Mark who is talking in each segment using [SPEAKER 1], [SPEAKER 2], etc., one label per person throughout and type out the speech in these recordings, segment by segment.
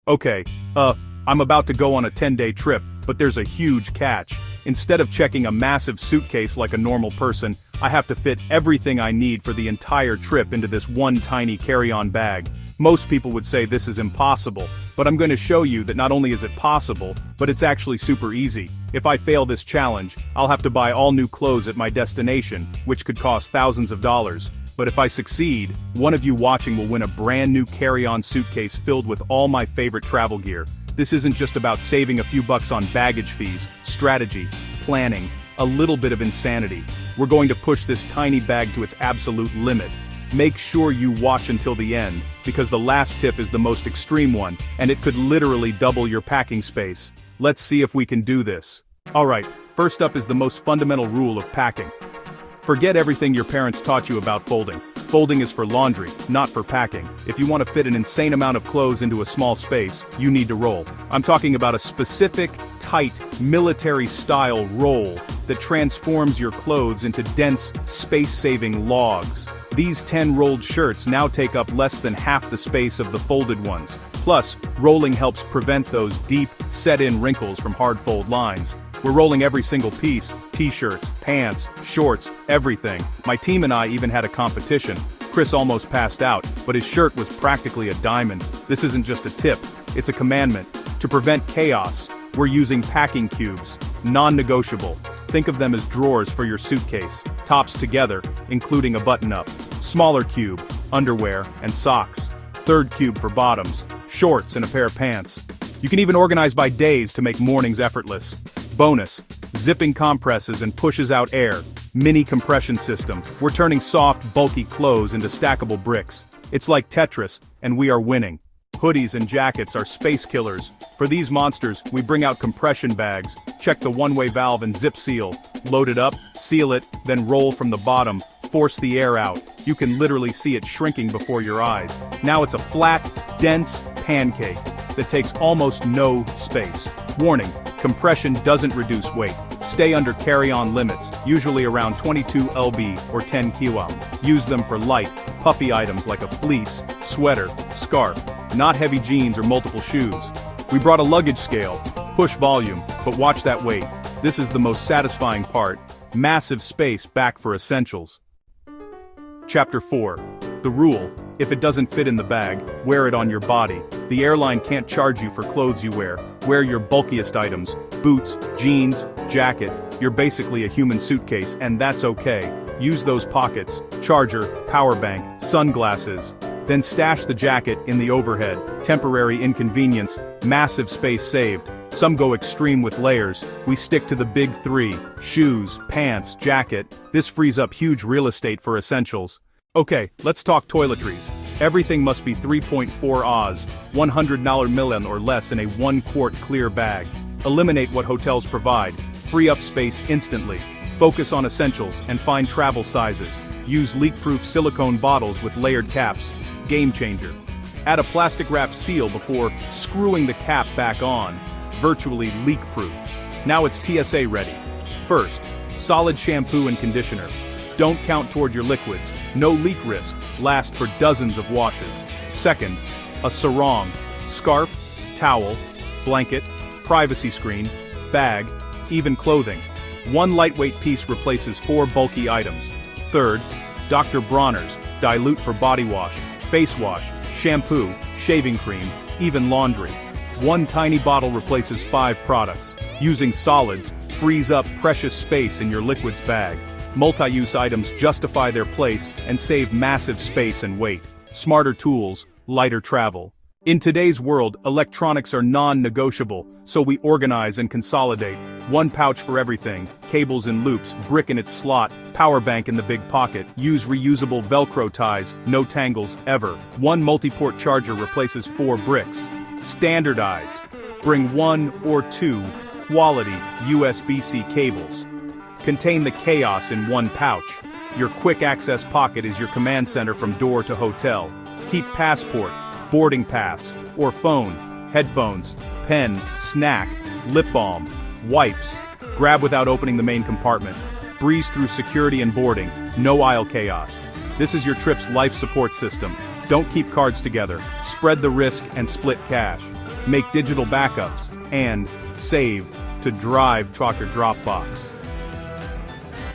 [SPEAKER 1] Okay, I'm about to go on a 10-day trip, but there's a huge catch. Instead of checking a massive suitcase like a normal person, I have to fit everything I need for the entire trip into this one tiny carry-on bag. Most people would say this is impossible, but I'm going to show you that not only is it possible, but it's actually super easy. If I fail this challenge, I'll have to buy all new clothes at my destination, which could cost thousands of dollars. But if I succeed, one of you watching will win a brand new carry-on suitcase filled with all my favorite travel gear. This isn't just about saving a few bucks on baggage fees, strategy, planning, a little bit of insanity. We're going to push this tiny bag to its absolute limit. Make sure you watch until the end, because the last tip is the most extreme one, and it could literally double your packing space. Let's see if we can do this. Alright, first up is the most fundamental rule of packing. Forget everything your parents taught you about folding. Folding is for laundry, not for packing. If you want to fit an insane amount of clothes into a small space, you need to roll. I'm talking about a specific, tight, military-style roll that transforms your clothes into dense, space-saving logs. These 10 rolled shirts now take up less than half the space of the folded ones. Plus, rolling helps prevent those deep, set-in wrinkles from hard fold lines. We're rolling every single piece, t-shirts, pants, shorts, everything. My team and I even had a competition. Chris almost passed out, but his shirt was practically a diamond. This isn't just a tip, it's a commandment. To prevent chaos, we're using packing cubes, non-negotiable. Think of them as drawers for your suitcase, tops together, including a button-up. Smaller cube, underwear, and socks. Third cube for bottoms, shorts and a pair of pants. You can even organize by days to make mornings effortless. Bonus, zipping compresses and pushes out air. Mini compression system. We're turning soft, bulky clothes into stackable bricks. It's like Tetris, and we are winning. Hoodies and jackets are space killers. For these monsters, we bring out compression bags, check the one-way valve and zip seal. Load it up, seal it, then roll from the bottom, force the air out. You can literally see it shrinking before your eyes. Now it's a flat, dense pancake that takes almost no space. Warning, compression doesn't reduce weight. Stay under carry-on limits, usually around 22 lb or 10 kg. Use them for light, puffy items like a fleece, sweater, scarf, not heavy jeans or multiple shoes. We brought a luggage scale, push volume, but watch that weight. This is the most satisfying part. Massive space back for essentials. Chapter 4. The rule: if it doesn't fit in the bag, wear it on your body. The airline can't charge you for clothes you wear. Wear your bulkiest items, boots, jeans, jacket. You're basically a human suitcase, and that's okay. Use those pockets, charger, power bank, sunglasses. Then stash the jacket in the overhead. Temporary inconvenience, massive space saved. Some go extreme with layers. We stick to the big three: shoes, pants, jacket. This frees up huge real estate for essentials. Okay, let's talk toiletries. Everything must be 3.4 Oz, $100 million or less in a 1-quart clear bag. Eliminate what hotels provide. Free up space instantly. Focus on essentials and find travel sizes. Use leak-proof silicone bottles with layered caps. Game changer. Add a plastic wrap seal before screwing the cap back on. Virtually leak-proof. Now it's TSA ready. First, solid shampoo and conditioner. Don't count toward your liquids. No leak risk. Last for dozens of washes. Second, a sarong. Scarf, towel, blanket, privacy screen, bag, even clothing. One lightweight piece replaces 4 bulky items. Third, Dr. Bronner's. Dilute for body wash, face wash, shampoo, shaving cream, even laundry. One tiny bottle replaces 5 products. Using solids frees up precious space in your liquids bag. Multi-use items justify their place and save massive space and weight. Smarter tools, lighter travel. In today's world, electronics are non-negotiable, so we organize and consolidate. One pouch for everything, cables and loops, brick in its slot, power bank in the big pocket. Use reusable Velcro ties, no tangles, ever. One multi-port charger replaces 4 bricks. Standardize. Bring 1 or 2 quality USB-C cables. Contain the chaos in one pouch. Your quick access pocket is your command center from door to hotel. Keep passport, boarding pass, or phone, headphones, pen, snack, lip balm, wipes. Grab without opening the main compartment. Breeze through security and boarding, no aisle chaos. This is your trip's life support system. Don't keep cards together. Spread the risk and split cash. make digital backups, and save to drive, truck, or Dropbox.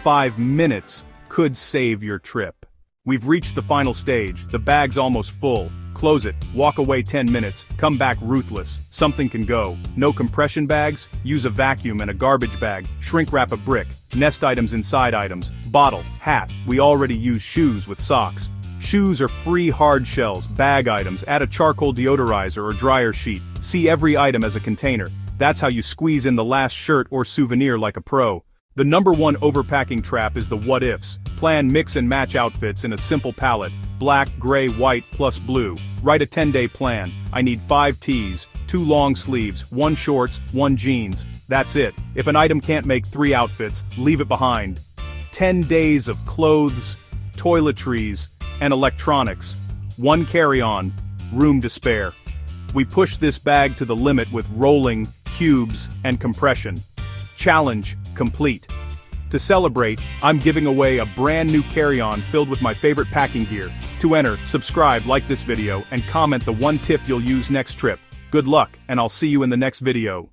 [SPEAKER 1] 5 minutes could save your trip. We've reached the final stage, the bag's almost full. Close it, walk away 10 minutes, come back ruthless, something can go. No compression bags? Use a vacuum and a garbage bag, shrink wrap a brick, nest items inside items, bottle, hat, we already use shoes with socks. Shoes are free hard shells, bag items, add a charcoal deodorizer or dryer sheet, see every item as a container. That's how you squeeze in the last shirt or souvenir like a pro. The number one overpacking trap is the what-ifs. Plan mix and match outfits in a simple palette, black, gray, white, plus blue. Write a 10-day plan. I need 5 tees, 2 long sleeves, 1 shorts, 1 jeans. That's it. If an item can't make 3 outfits, leave it behind. 10 days of clothes, toiletries, and electronics. 1 carry-on, room to spare. We push this bag to the limit with rolling, cubes, and compression. Challenge complete. To celebrate, I'm giving away a brand new carry-on filled with my favorite packing gear. To enter, subscribe, like this video, and comment the one tip you'll use next trip. Good luck, and I'll see you in the next video.